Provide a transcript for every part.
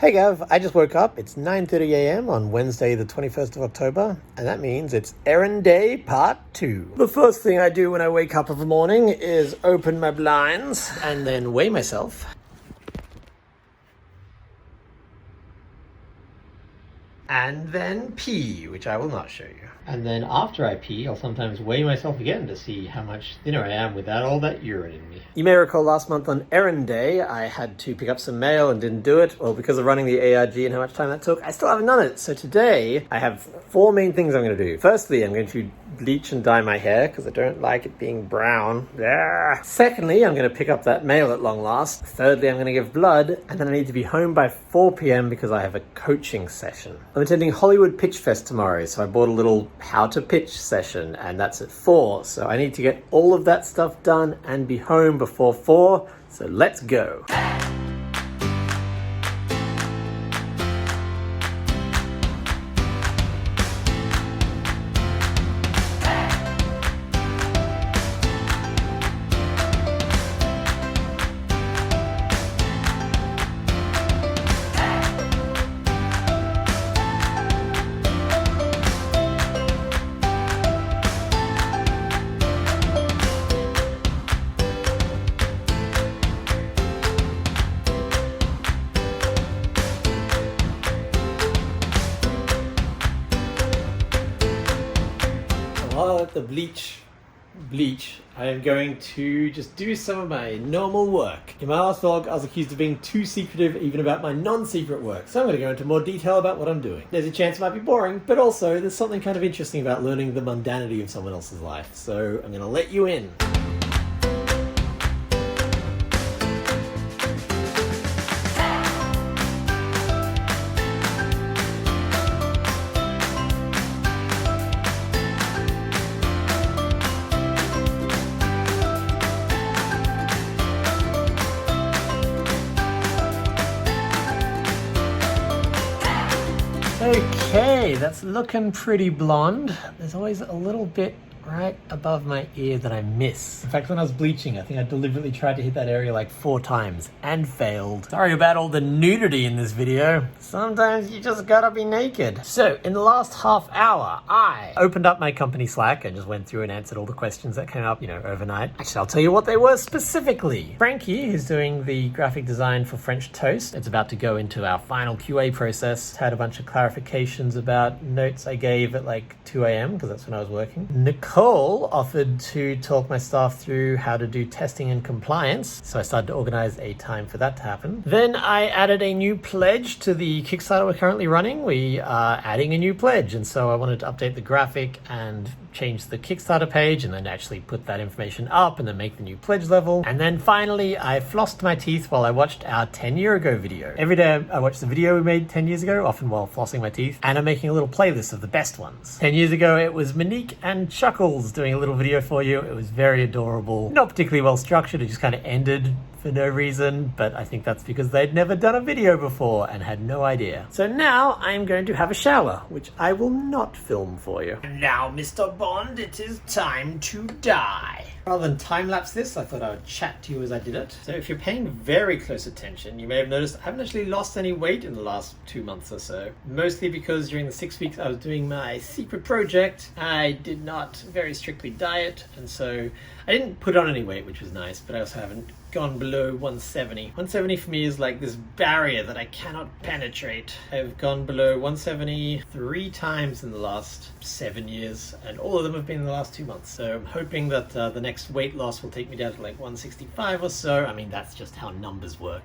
Hey Gav, I just woke up. It's 9:30 a.m. on Wednesday the 21st of October, and that means it's Errand Day Part 2. The first thing I do when I wake up of the morning is open my blinds and then weigh myself. And then pee, which I will not show you. And then after I pee, I'll sometimes weigh myself again to see how much thinner I am without all that urine in me. You may recall last month on Errand Day, I had to pick up some mail and didn't do it. Well, because of running the ARG and how much time that took, I still haven't done it. So today, I have 4 main things I'm going to do. Firstly, I'm going to bleach and dye my hair because I don't like it being brown. Secondly, I'm going to pick up that mail at long last. Thirdly, I'm going to give blood, and then I need to be home by 4 p.m. because I have a coaching session. I'm attending Hollywood Pitch Fest tomorrow, so I bought a little how to pitch session, and that's at 4. So I need to get all of that stuff done and be home before 4. So let's go. While at the bleach, I am going to just do some of my normal work. In my last vlog, I was accused of being too secretive even about my non-secret work, so I'm going to go into more detail about what I'm doing. There's a chance it might be boring, but also there's something kind of interesting about learning the mundanity of someone else's life, so I'm going to let you in. Okay, that's looking pretty blonde. There's always a little bit right above my ear that I miss. In fact, when I was bleaching, I think I deliberately tried to hit that area like 4 times and failed. Sorry about all the nudity in this video. Sometimes you just gotta be naked. So, in the last half hour, I opened up my company Slack and just went through and answered all the questions that came up, overnight. Actually, I'll tell you what they were specifically. Frankie, who's doing the graphic design for French Toast, it's about to go into our final QA process. Had a bunch of clarifications about notes I gave at like 2 a.m. because that's when I was working. Nicole offered to talk my staff through how to do testing and compliance, so I started to organize a time for that to happen. Then I added a new pledge to the Kickstarter we're currently running. We are adding a new pledge, and so I wanted to update the graphic and change the Kickstarter page and then actually put that information up and then make the new pledge level. And then finally, I flossed my teeth while I watched our 10-year ago video. Every day I watch the video we made 10 years ago, often while flossing my teeth, and I'm making a little playlist of the best ones. 10 years ago, it was Monique and Chuckles doing a little video for you. It was very adorable. Not particularly well structured. It just kind of ended for no reason, but I think that's because they'd never done a video before and had no idea. So now I'm going to have a shower, which I will not film for you. And now, Mr. Bond, it is time to die. Rather than time-lapse this, I thought I would chat to you as I did it. So if you're paying very close attention, you may have noticed I haven't actually lost any weight in the last 2 months or so. Mostly because during the 6 weeks I was doing my secret project, I did not very strictly diet, and so I didn't put on any weight, which was nice, but I also haven't gone below 170. 170 for me is like this barrier that I cannot penetrate. I've gone below 170 3 times in the last 7 years, and all of them have been in the last 2 months. So I'm hoping that the next weight loss will take me down to like 165 or so. I mean, that's just how numbers work.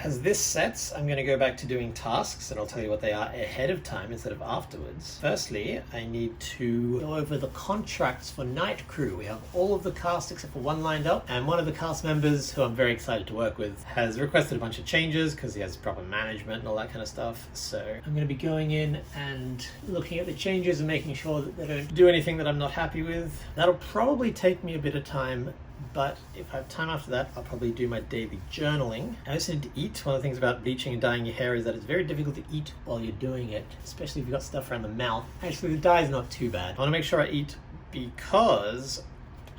As this sets, I'm going to go back to doing tasks, and I'll tell you what they are ahead of time instead of afterwards. Firstly, I need to go over the contracts for Night Crew. We have all of the cast except for one lined up, and one of the cast members, who I'm very excited to work with, has requested a bunch of changes because he has proper management and all that kind of stuff. So I'm going to be going in and looking at the changes and making sure that they don't do anything that I'm not happy with. That'll probably take me a bit of time, but if I have time after that, I'll probably do my daily journaling. I also need to eat. One of the things about bleaching and dyeing your hair is that it's very difficult to eat while you're doing it, especially if you've got stuff around the mouth. Actually, the dye is not too bad. I want to make sure I eat because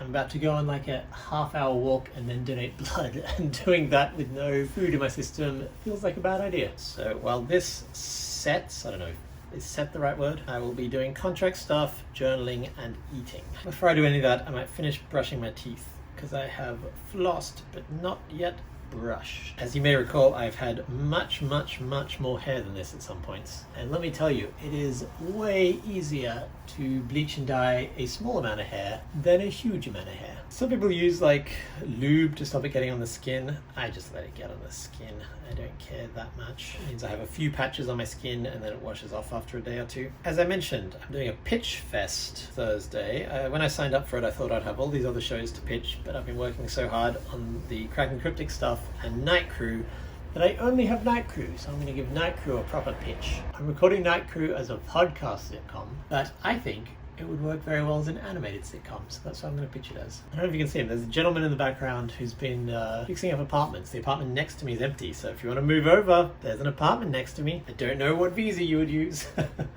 I'm about to go on like a half-hour walk and then donate blood, and doing that with no food in my system feels like a bad idea. So while this sets, I don't know, is set the right word? I will be doing contract stuff, journaling, and eating. Before I do any of that, I might finish brushing my teeth because I have flossed but not yet brushed. As you may recall, I've had much more hair than this at some points. And let me tell you, it is way easier to bleach and dye a small amount of hair than a huge amount of hair. Some people use like lube to stop it getting on the skin. I just let it get on the skin. I don't care that much. It means I have a few patches on my skin and then it washes off after a day or two. As I mentioned, I'm doing a pitch fest Thursday. When I signed up for it, I thought I'd have all these other shows to pitch, but I've been working so hard on the Kraken Cryptic stuff and Night Crew that I only have Night Crew, so I'm going to give Night Crew a proper pitch. I'm recording Night Crew as a podcast sitcom, but I think it would work very well as an animated sitcom, so that's what I'm going to pitch it as. I don't know if you can see him. There's a gentleman in the background who's been fixing up apartments. The apartment next to me is empty, so if you want to move over, there's an apartment next to me. I don't know what visa you would use.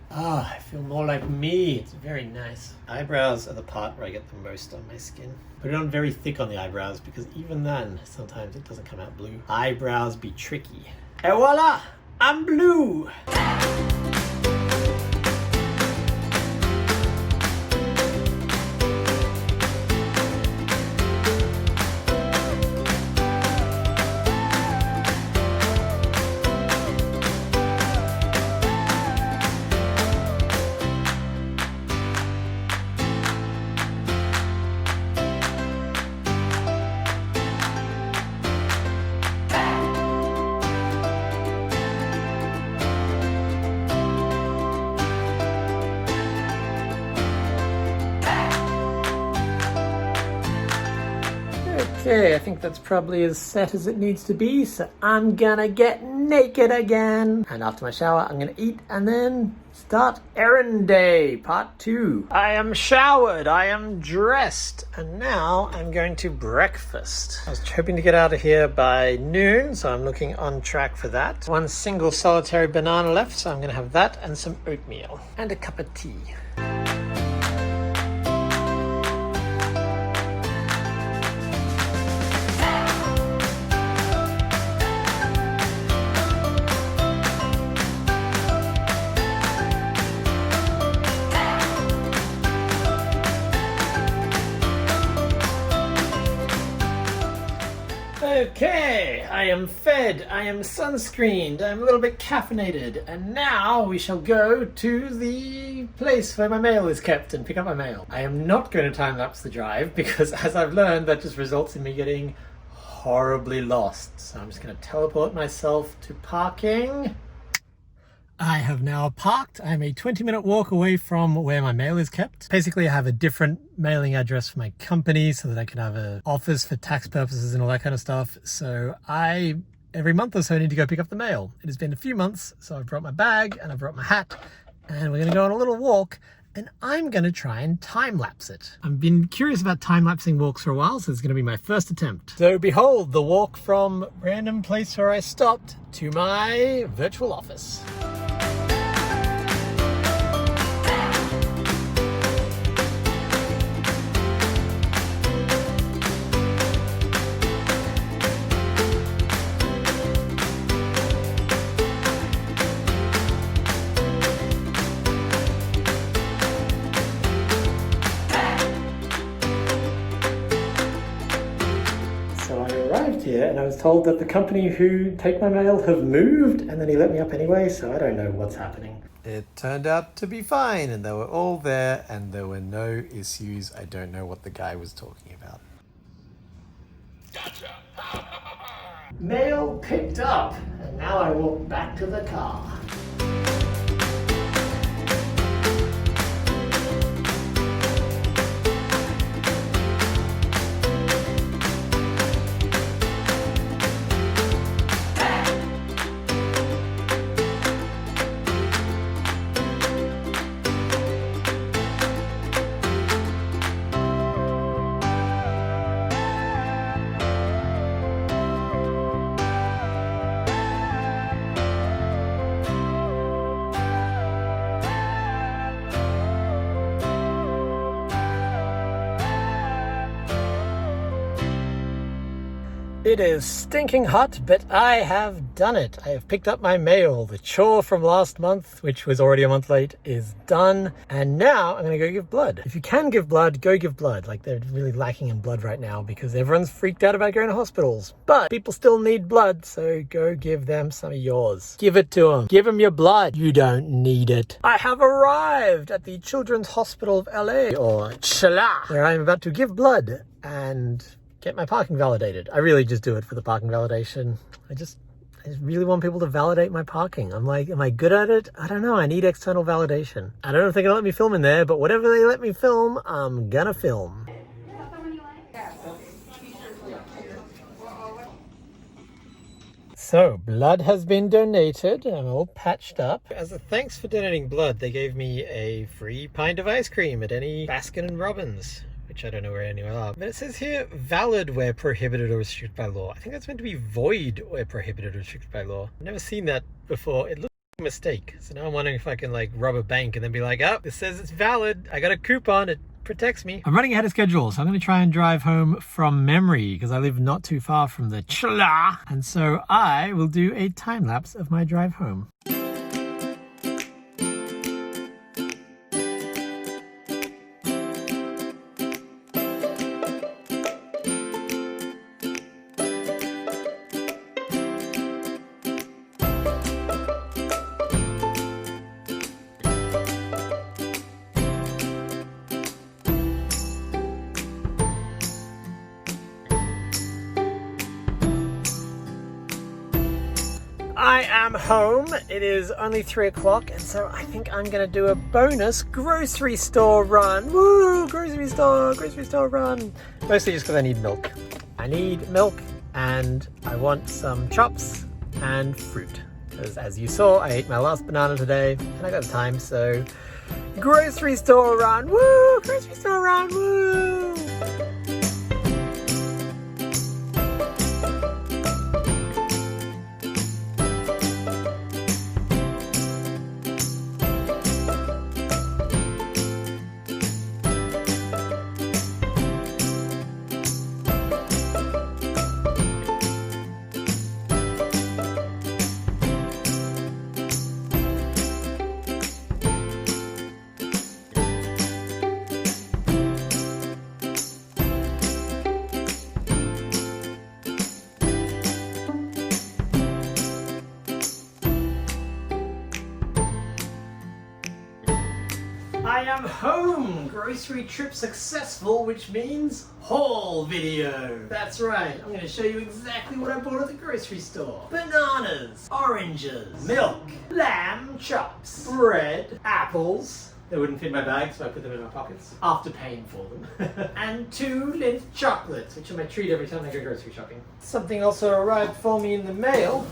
I feel more like me. It's very nice. Eyebrows are the part where I get the most on my skin. Put it on very thick on the eyebrows, because even then, sometimes it doesn't come out blue. Eyebrows be tricky. Et voila! I'm blue! Okay, I think that's probably as set as it needs to be, so I'm gonna get naked again. And after my shower, I'm gonna eat and then start errand day, part 2. I am showered, I am dressed, and now I'm going to breakfast. I was hoping to get out of here by noon, so I'm looking on track for that. One single solitary banana left, so I'm gonna have that and some oatmeal and a cup of tea. Okay, I am fed, I am sunscreened, I'm a little bit caffeinated, and now we shall go to the place where my mail is kept and pick up my mail. I am not going to time-lapse the drive because, as I've learned, that just results in me getting horribly lost. So I'm just going to teleport myself to parking. I have now parked. I'm a 20-minute walk away from where my mail is kept. Basically, I have a different mailing address for my company so that I can have an office for tax purposes and all that kind of stuff. So I, every month or so, need to go pick up the mail. It has been a few months, so I've brought my bag and I've brought my hat, and we're going to go on a little walk, and I'm going to try and time-lapse it. I've been curious about time-lapsing walks for a while, so it's going to be my first attempt. So behold, the walk from random place where I stopped to my virtual office. Here, and I was told that the company who take my mail have moved, and then he let me up anyway, so I don't know what's happening. It turned out to be fine, and they were all there, and there were no issues. I don't know what the guy was talking about. Gotcha. Mail picked up, and now I walk back to the car. It is stinking hot, but I have done it. I have picked up my mail. The chore from last month, which was already a month late, is done. And now I'm going to go give blood. If you can give blood, go give blood. Like, they're really lacking in blood right now because everyone's freaked out about going to hospitals. But people still need blood, so go give them some of yours. Give it to them. Give them your blood. You don't need it. I have arrived at the Children's Hospital of LA, or CHLA, where I'm about to give blood and get my parking validated. I really just do it for the parking validation. I just really want people to validate my parking. I'm like, am I good at it? I don't know. I need external validation. I don't know if they're gonna let me film in there, but whatever they let me film, I'm gonna film. So, blood has been donated. I'm all patched up. As a thanks for donating blood, they gave me a free pint of ice cream at any Baskin & Robbins, which I don't know where anywhere are. But it says here, valid where prohibited or restricted by law. I think that's meant to be void where prohibited or restricted by law. I've never seen that before. It looks like a mistake. So now I'm wondering if I can like rob a bank and then be like, oh, this says it's valid. I got a coupon. It protects me. I'm running ahead of schedule, so I'm going to try and drive home from memory because I live not too far from the CHLA. And so I will do a time lapse of my drive home. I am home. It is only 3 o'clock, and so I think I'm gonna do a bonus grocery store run. Woo! Grocery store run. Mostly just because I need milk. I need milk, and I want some chops and fruit. Because as you saw, I ate my last banana today, and I got time, so grocery store run. Woo! Grocery store run. Woo! I am home! Grocery trip successful, which means haul video. That's right, I'm going to show you exactly what I bought at the grocery store. Bananas, oranges, milk, lamb chops, bread, apples. They wouldn't fit in my bag, so I put them in my pockets after paying for them. And 2 Lindt chocolates, which are my treat every time I go grocery shopping. Something also arrived for me in the mail.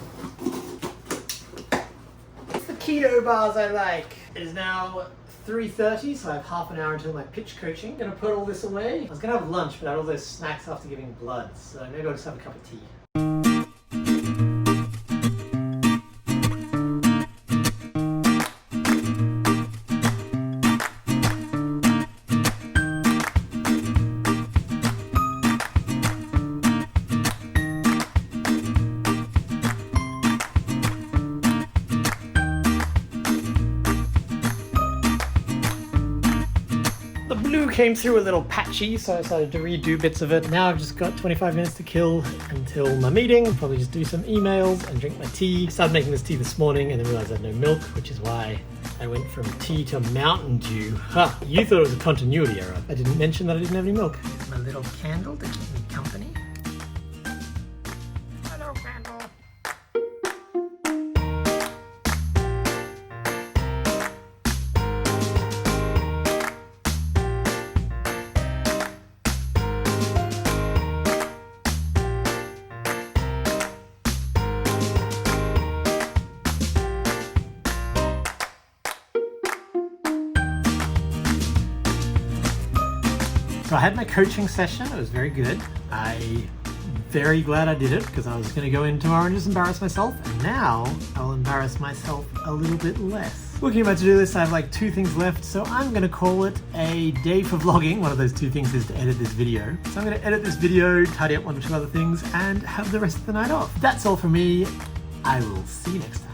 It's the keto bars I like. It is now 3:30, so I have half an hour until my pitch coaching. I'm gonna put all this away. I was gonna have lunch, but I had all those snacks after giving blood, so maybe I'll just have a cup of tea. Came through a little patchy, so I decided to redo bits of it. Now I've just got 25 minutes to kill until my meeting. Probably just do some emails and drink my tea. I started making this tea this morning and then realized I had no milk, which is why I went from tea to Mountain Dew. Ha! You thought it was a continuity error. I didn't mention that I didn't have any milk. Here's my little candle to keep me company. Hello, candle. So I had my coaching session. It was very good. I very glad I did it because I was going to go in tomorrow and just embarrass myself, and now I'll embarrass myself a little bit less. Looking at my to-do list, I have like 2 things left, so I'm going to call it a day for vlogging. One of those 2 things is to edit this video. So I'm going to edit this video, tidy up 1 or 2 other things, and have the rest of the night off. That's all from me. I will see you next time.